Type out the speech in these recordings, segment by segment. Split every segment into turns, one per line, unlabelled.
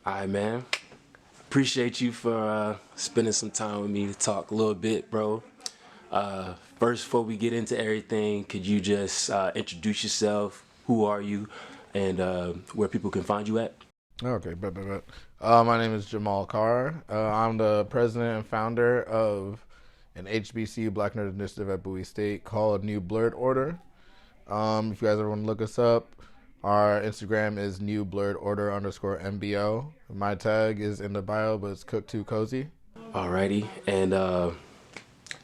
All right, man. Appreciate you for spending some time with me to talk a little bit, bro. First, before we get into everything, could you just introduce yourself? Who are you, and where people can find you at?
Okay, bet. My name is Jamal Carr. I'm the president and founder of an HBCU Black Nerd Initiative at Bowie State called New Blurred Order. If you guys ever want to look us up, our Instagram is New Blurred Order underscore MBO. My tag is in the bio, but it's Cook Too Cozy.
Alrighty, and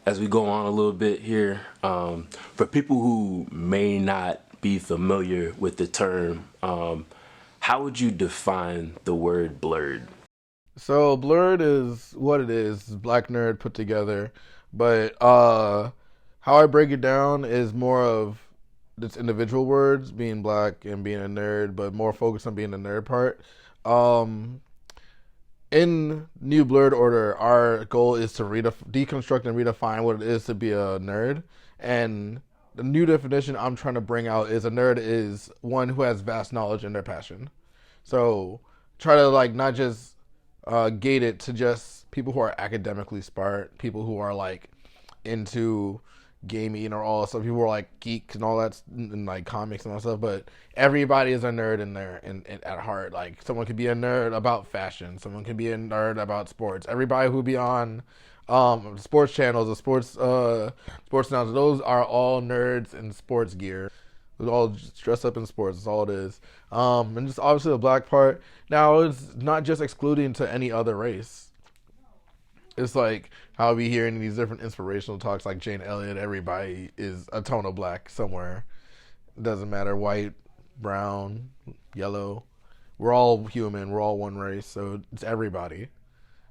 as we go on a little bit here, for people who may not be familiar with the term, how would you define the word blurred?
So Blurred is what it is, Black Nerd put together. But how I break it down is more of its individual words, being black and being a nerd, but more focused on being the nerd part. Um, in New Blurred Order, our goal is to deconstruct and redefine what it is to be a nerd. And the new definition I'm trying to bring out is a nerd is one who has vast knowledge in their passion. So try to like not just gate it to just people who are academically smart, people who are like into gaming or all stuff. People who are like geeks and all that, and like comics and all that stuff. But everybody is a nerd in there, in at heart. Like someone could be a nerd about fashion, someone could be a nerd about sports. Everybody who be on sports channels, the sports announcers, those are all nerds in sports gear. They're all just dressed up in sports. That's all it is. And just obviously the black part. Now it's not just excluding to any other race. It's like how we hear in these different inspirational talks, like Jane Elliott. Everybody is a tone of black somewhere. It doesn't matter, white, brown, yellow. We're all human. We're all one race. So it's everybody.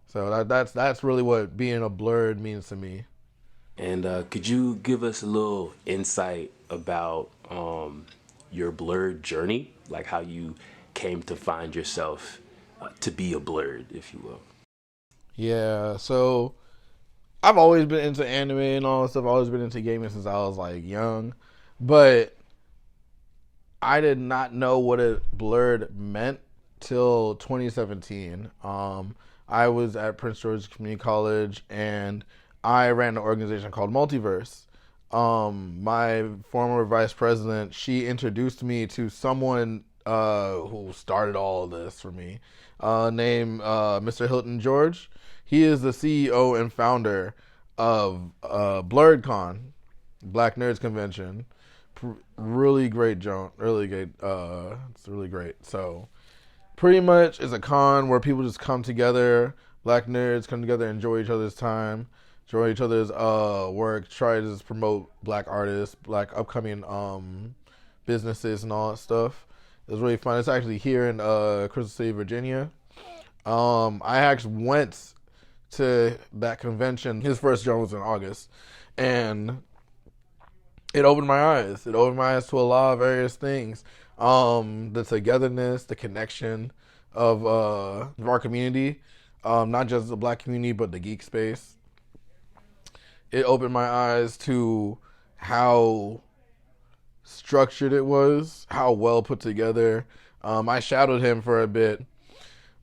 So that's really what being a blurred means to me.
And could you give us a little insight about your blurred journey, like how you came to find yourself to be a blurred, if you will?
Yeah. So I've always been into anime and all that stuff. I've always been into gaming since I was like young, but I did not know what it blurred meant till 2017. I was at Prince George's Community College and I ran an organization called Multiverse. My former vice president, she introduced me to someone who started all of this for me, named Mr. Hilton George. He is the CEO and founder of BlurredCon, Black Nerds Convention. Really great joint. Really great. It's really great. So pretty much it's a con where people just come together. Black nerds come together, enjoy each other's time, enjoy each other's work, try to just promote black artists, black upcoming businesses and all that stuff. It was really fun. It's actually here in Crystal City, Virginia. I actually went to that convention. His first joint was in August, and it opened my eyes. It opened my eyes to a lot of various things. The togetherness, the connection of our community, not just the black community, but the geek space. It opened my eyes to how structured it was, how well put together. I shadowed him for a bit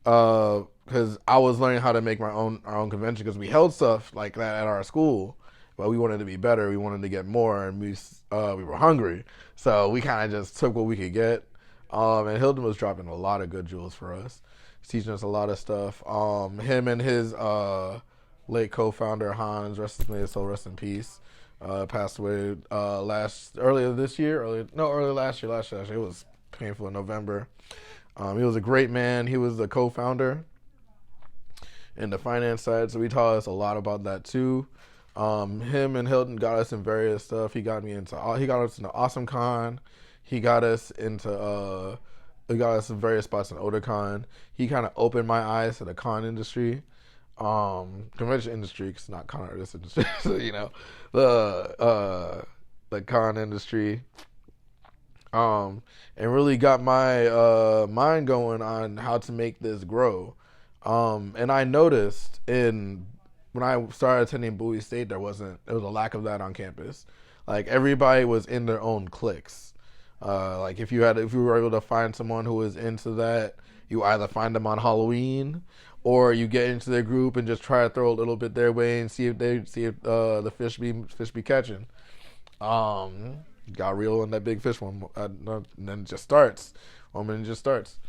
because I was learning how to make our own convention because we held stuff like that at our school, but we wanted to be better. We wanted to get more, and we were hungry, so we kind of just took what we could get. And Hilton was dropping a lot of good jewels for us. He's teaching us a lot of stuff. Him and his late co-founder Hans, rest in peace. Passed away earlier this year. Earlier last year. Last year, it was painful in November. He was a great man. He was the co-founder in the finance side, so he taught us a lot about that too. Him and Hilton got us in various stuff. He got us into Awesome Con. He got us into he got us in various spots in Otakon. He kind of opened my eyes to the con industry, convention industry, because it's not con artist industry. So the con industry, and really got my mind going on how to make this grow. And I noticed in when I started attending Bowie State, there was a lack of that on campus. Like everybody was in their own cliques. Like if you were able to find someone who was into that, you either find them on Halloween, or you get into their group and just try to throw a little bit their way and see if the fish be catching. Got real on that big fish one, and then it just starts. It just starts.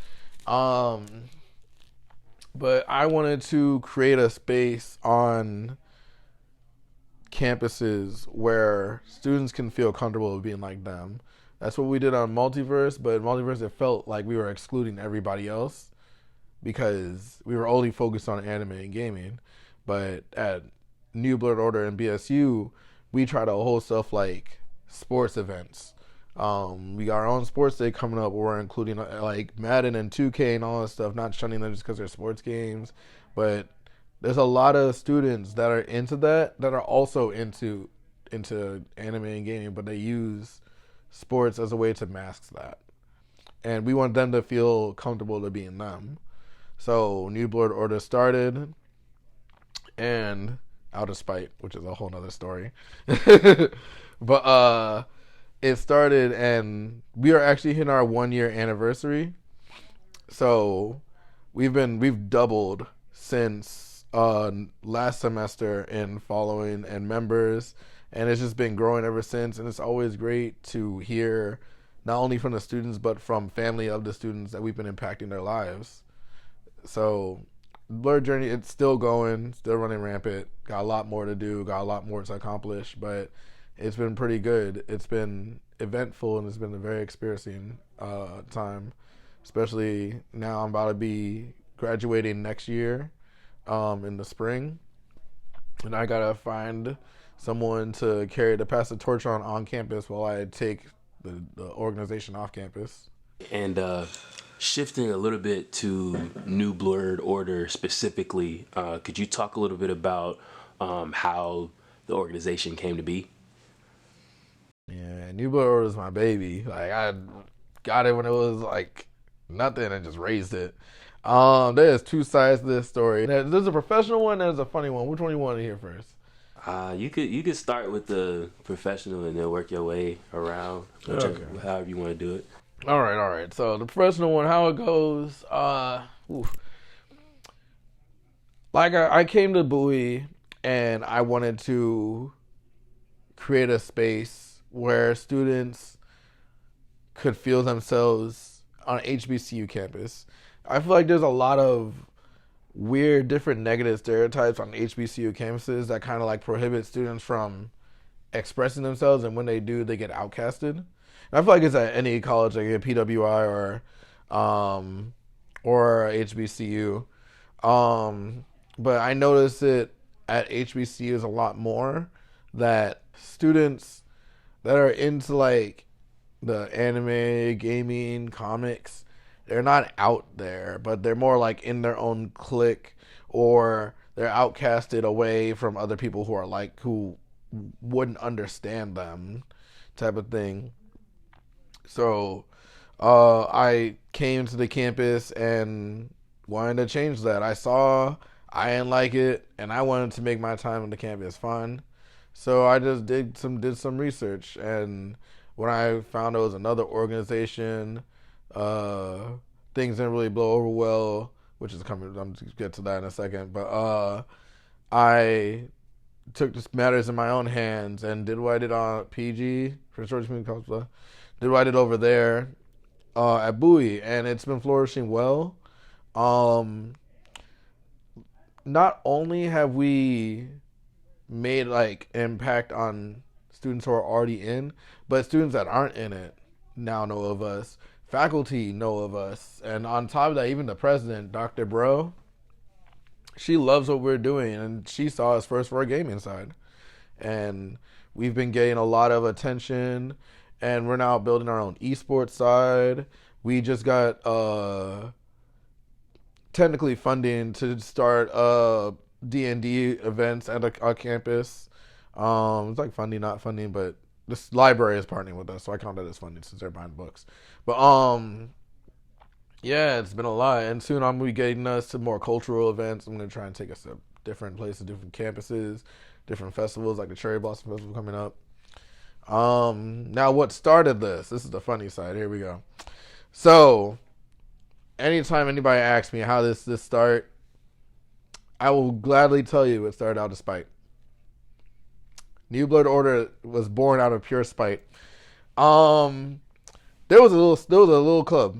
But I wanted to create a space on campuses where students can feel comfortable being like them. That's what we did on Multiverse, but in Multiverse it felt like we were excluding everybody else because we were only focused on anime and gaming. But at New Blood Order and BSU, we try to hold stuff like sports events. We got our own sports day coming up where we're including like Madden and 2K and all that stuff, not shunning them just because they're sports games. But there's a lot of students that are into that are also into anime and gaming, but they use sports as a way to mask that. And we want them to feel comfortable to being them. So New Blood Order started, and out of spite, which is a whole nother story. But it started, and we are actually hitting our 1 year anniversary. So we've doubled since last semester in following and members, and it's just been growing ever since. And it's always great to hear not only from the students but from family of the students that we've been impacting their lives. So Blurred Journey, it's still going, still running rampant. Got a lot more to do, got a lot more to accomplish, but it's been pretty good. It's been eventful, and it's been a very experiencing time. Especially now, I'm about to be graduating next year in the spring, and I gotta find someone to pass the torch on campus while I take the organization off campus.
And shifting a little bit to New Blurred Order specifically, could you talk a little bit about how the organization came to be?
Yeah, New Blood Order is my baby. Like, I got it when it was like nothing and just raised it. There's two sides to this story. There's a professional one and there's a funny one. Which one do you want to hear first?
You could start with the professional and then work your way around, however you want to do it.
All right. So the professional one, how it goes. Like I came to Bowie and I wanted to create a space where students could feel themselves on HBCU campus. I feel like there's a lot of weird, different negative stereotypes on HBCU campuses that kind of like prohibit students from expressing themselves, and when they do, they get outcasted. And I feel like it's at any college, like a PWI or HBCU. But I noticed it at HBCUs a lot more, that students that are into like the anime, gaming, comics, they're not out there, but they're more like in their own clique, or they're outcasted away from other people who wouldn't understand them, type of thing. So I came to the campus and wanted to change that. I didn't like it, and I wanted to make my time on the campus fun. So I just did some research, and when I found it was another organization, things didn't really blow over well, which is coming. I'm going to get to that in a second. But I took this matters in my own hands and did what I did on PG, Prince George Community College. Did what I did over there at Bowie, and it's been flourishing well. Not only have we made like impact on students who are already in, but students that aren't in it now know of us. Faculty know of us, and on top of that, even the president, Dr. Bro, she loves what we're doing, and she saw us first for our gaming side, and we've been getting a lot of attention, and we're now building our own esports side. We just got technically funding to start D&D events at our campus. It's like funding, not funding, but this library is partnering with us, so I count that as funding since they're buying books. But yeah, it's been a lot, and soon I'm gonna be getting us to more cultural events. I'm gonna try and take us to different places, different campuses, different festivals, like the Cherry Blossom Festival coming up. Now what started this? This is the funny side. Here we go. So anytime anybody asks me how this start, I will gladly tell you it started out of spite. New Blood Order was born out of pure spite. Um, there was a little club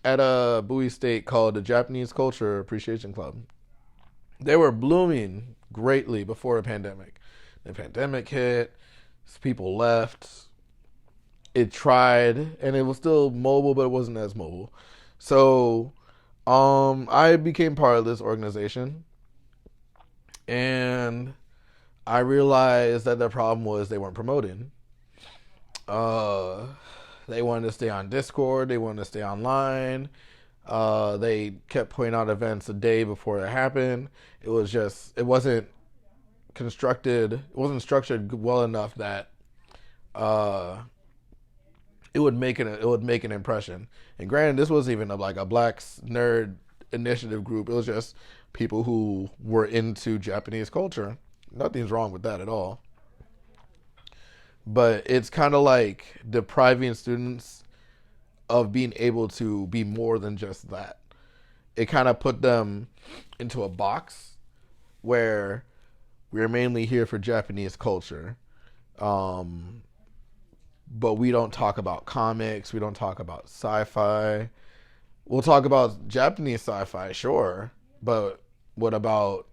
at Bowie State called the Japanese Culture Appreciation Club. They were blooming greatly before the pandemic. The pandemic hit, people left. It tried, and it was still mobile, but it wasn't as mobile. So, I became part of this organization, and I realized that the problem was they weren't promoting. Uh, they wanted to stay on Discord. They wanted to stay online. They kept putting out events a day before it happened. It wasn't constructed. It wasn't structured well enough that uh, it would make an impression. And granted, this wasn't even like a Black nerd initiative group. It was just people who were into Japanese culture. Nothing's wrong with that at all. But it's kind of like depriving students of being able to be more than just that. It kind of put them into a box where we're mainly here for Japanese culture. But we don't talk about comics. We don't talk about sci-fi. We'll talk about Japanese sci-fi, sure. But what about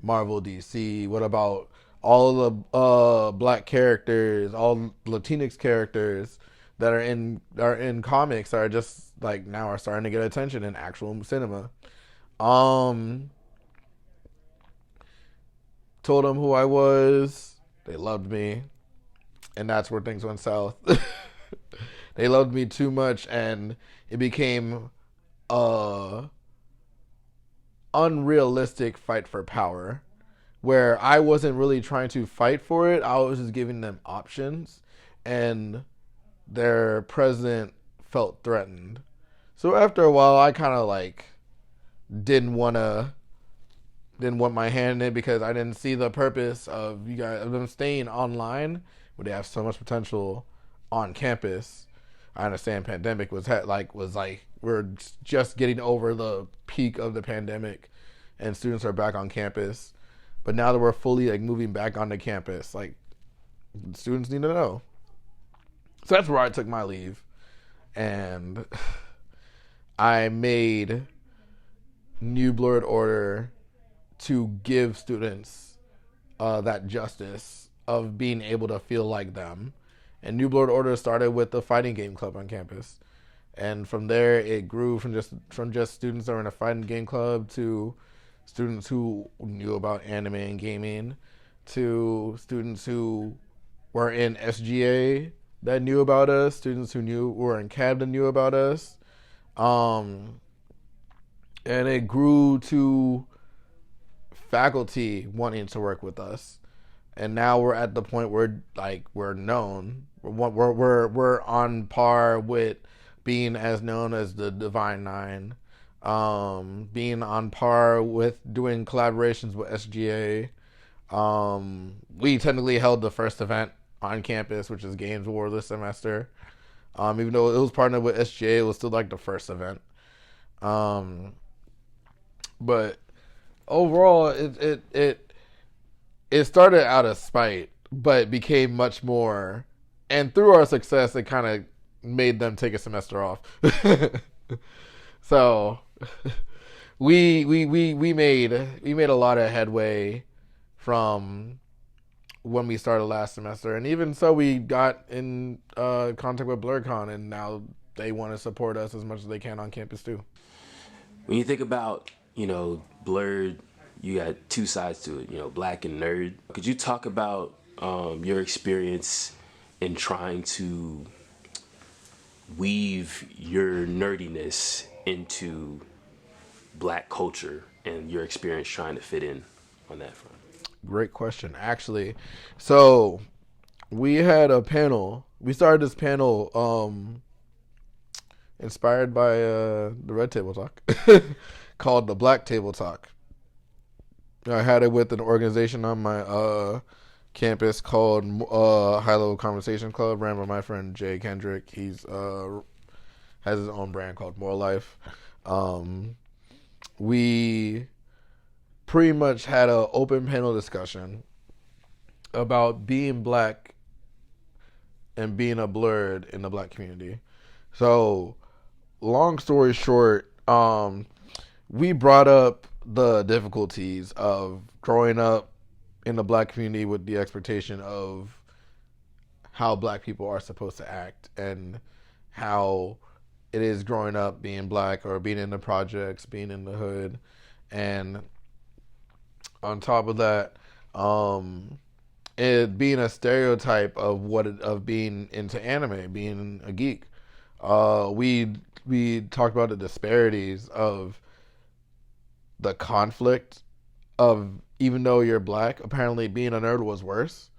Marvel, DC? What about all the Black characters, all Latinx characters that are in comics are just like now are starting to get attention in actual cinema. Um, Told them who I was. They loved me, and that's where things went south. They loved me too much, and it became a unrealistic fight for power, where I wasn't really trying to fight for it. I was just giving them options, and their president felt threatened. So after a while, I kind of like didn't want my hand in it because I didn't see the purpose of them staying online where they have so much potential on campus. I understand pandemic was like we're just getting over the peak of the pandemic, and students are back on campus. But now that we're fully like moving back onto campus, like students need to know. So that's where I took my leave, and I made New Blood Order to give students that justice of being able to feel like them. And New Blood Order started with the fighting game club on campus, and from there it grew from just students that were in a fighting game club to students who knew about anime and gaming, to students who were in SGA that knew about us, students who were in CAB that knew about us, and it grew to faculty wanting to work with us. And now we're at the point where like we're known. We're on par with being as known as the Divine Nine, being on par with doing collaborations with SGA. We technically held the first event on campus, which is Games War this semester. Even though it was partnered with SGA, it was still like the first event. But overall, it started out of spite, but became much more. And through our success, it kind of made them take a semester off. So we made a lot of headway from when we started last semester, and even so, we got in contact with BlurCon, and now they want to support us as much as they can on campus too.
When you think about, Blurred, you got two sides to it, Black and nerd. Could you talk about your experience in trying to weave your nerdiness into Black culture and your experience trying to fit in on that front?
Great question, actually. So we had a panel. We started this panel inspired by the Red Table Talk called the Black Table Talk. I had it with an organization on my campus called High Level Conversation Club, ran by my friend Jay Kendrick. He's has his own brand called More Life. We pretty much had an open panel discussion about being black and being a blurred in the black community. So, long story short, we brought up the difficulties of growing up in the black community with the expectation of how black people are supposed to act and how it is growing up being black or being in the projects, being in the hood. And on top of that, it being a stereotype of being into anime, being a geek. We talked about the disparities of the conflict of, even though you're black, apparently being a nerd was worse,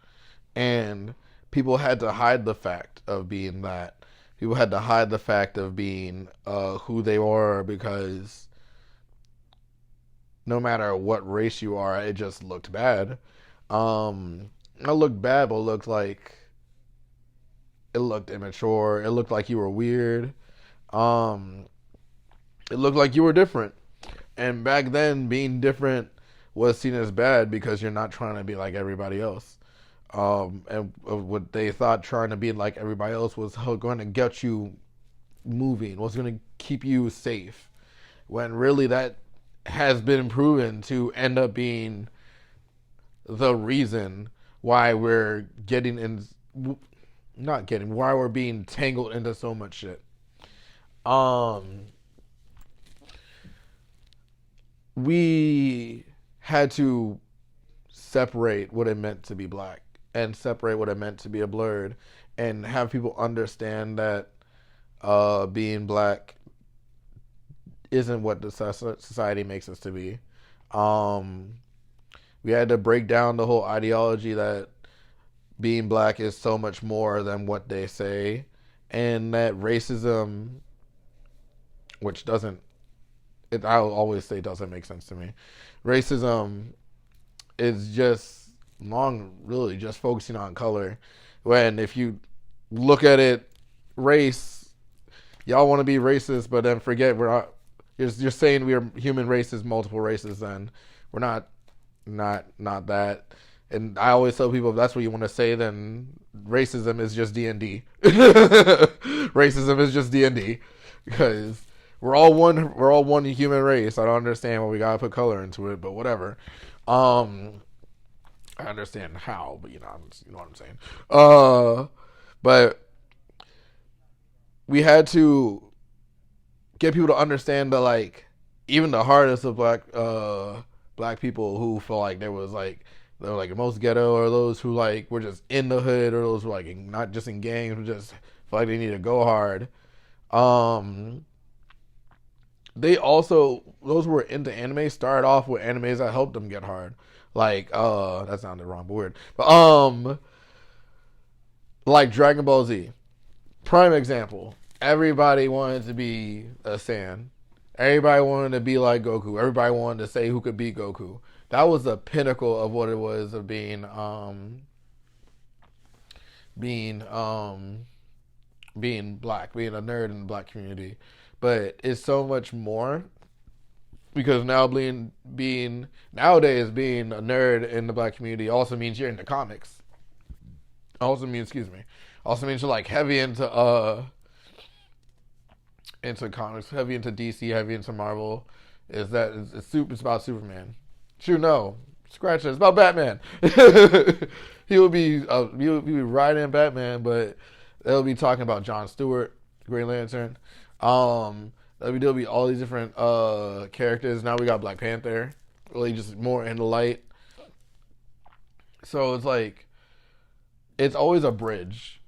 and people had to hide the fact of being that. People had to hide the fact of being who they were, because no matter what race you are, it just looked bad. It looked bad, but it looked immature. It looked like you were weird. It looked like you were different. And back then, being different was seen as bad because you're not trying to be like everybody else. And what they thought trying to be like everybody else was going to get you moving, was going to keep you safe. When really that has been proven to end up being the reason why we're why we're being tangled into so much shit. We had to separate what it meant to be black and separate what it meant to be a blurred, and have people understand that being black isn't what the society makes us to be. We had to break down the whole ideology that being black is so much more than what they say, and that racism, which I'll always say doesn't make sense to me. Racism is just really just focusing on color. When if you look at it, race, y'all want to be racist, but then forget we're not. You're saying we're human races, multiple races, and we're not that. And I always tell people, if that's what you want to say, then racism is just D&D. Racism is just D&D, because we're all one human race. I don't understand why we gotta put color into it, but whatever. I understand how, but you know what I'm saying. But we had to get people to understand that, like, even the hardest of black people who feel like they were like most ghetto, or those who like were just in the hood, or those who like not just in gangs, but just feel like they need to go hard. They also, those who were into anime, started off with animes that helped them get hard. Like, that sounded wrong, but weird. But, like Dragon Ball Z. Prime example. Everybody wanted to be a Saiyan. Everybody wanted to be like Goku. Everybody wanted to say who could beat Goku. That was the pinnacle of what it was of being black, being a nerd in the black community. But it's so much more, because now nowadays being a nerd in the black community also means you're into comics. Also means you're like heavy into comics, heavy into DC, heavy into Marvel. It's about Superman. Shoot, no, scratch it. It's about Batman. he will be riding Batman, but they'll be talking about Jon Stewart, Green Lantern. There'll be all these different characters. Now we got Black Panther, really just more in the light. So it's like, it's always a bridge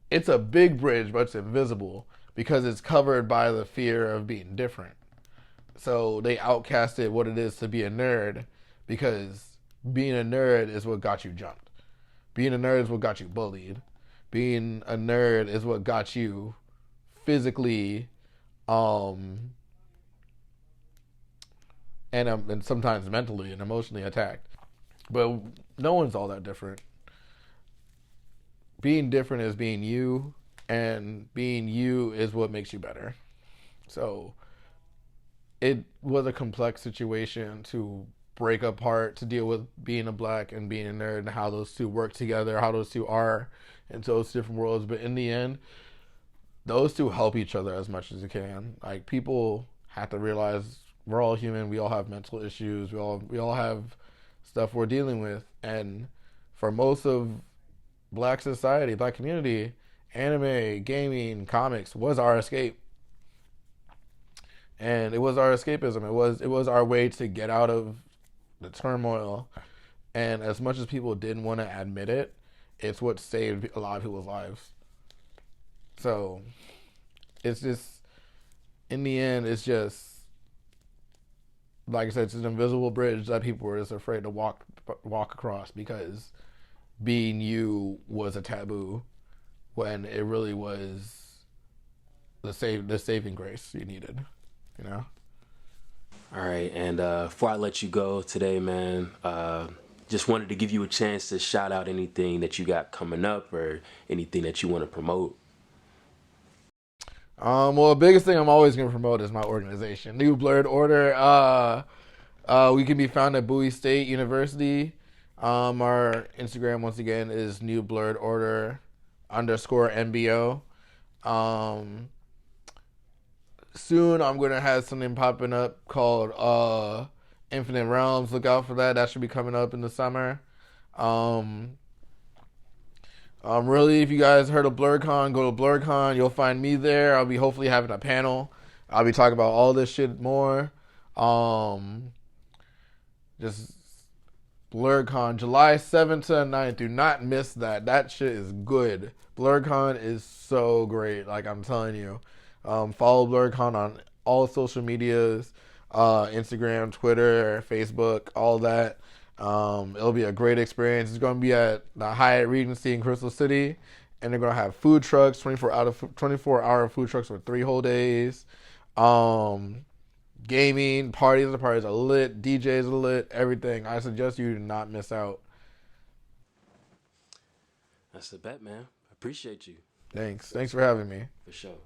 it's a big bridge, but it's invisible because it's covered by the fear of being different. So they outcasted what it is to be a nerd, because being a nerd is what got you jumped. Being a nerd is what got you bullied. Being a nerd is what got you physically and sometimes mentally and emotionally attacked. But no one's all that different. Being different is being you, and being you is what makes you better. So it was a complex situation to break apart, to deal with being a black and being a nerd, and how those two work together, how those two are in those different worlds. But in the end, those two help each other as much as you can. Like, people have to realize we're all human. We all have mental issues. We all have stuff we're dealing with. And for most of black society, black community, anime, gaming, comics was our escape. And it was our escapism. It was our way to get out of the turmoil. And as much as people didn't want to admit it, it's what saved a lot of people's lives. So it's just, in the end, it's just, like I said, it's an invisible bridge that people were just afraid to walk across, because being you was a taboo when it really was the saving grace you needed. You know.
All right, and before I let you go today, man, just wanted to give you a chance to shout out anything that you got coming up or anything that you want to promote.
Well, the biggest thing I'm always going to promote is my organization, New Blurred Order. We can be found at Bowie State University. Our Instagram, once again, is New Blurred Order _MBO. Soon I'm going to have something popping up called Infinite Realms. Look out for that. That should be coming up in the summer. Really, if you guys heard of BlurCon, go to BlurCon. You'll find me there. I'll be hopefully having a panel. I'll be talking about all this shit more. Just BlurCon, July 7th to 9th. Do not miss that. That shit is good. BlurCon is so great. Like, I'm telling you. Follow BlurCon on all social medias. Instagram, Twitter, Facebook, all that. It'll be a great experience. It's going to be at the Hyatt Regency in Crystal City, and they're going to have food trucks, 24-hour food trucks for 3 whole days. Gaming, parties. The parties are lit. DJs are lit. Everything. I suggest you do not miss out.
That's the bet, man. Appreciate you.
Thanks for having me.
For sure.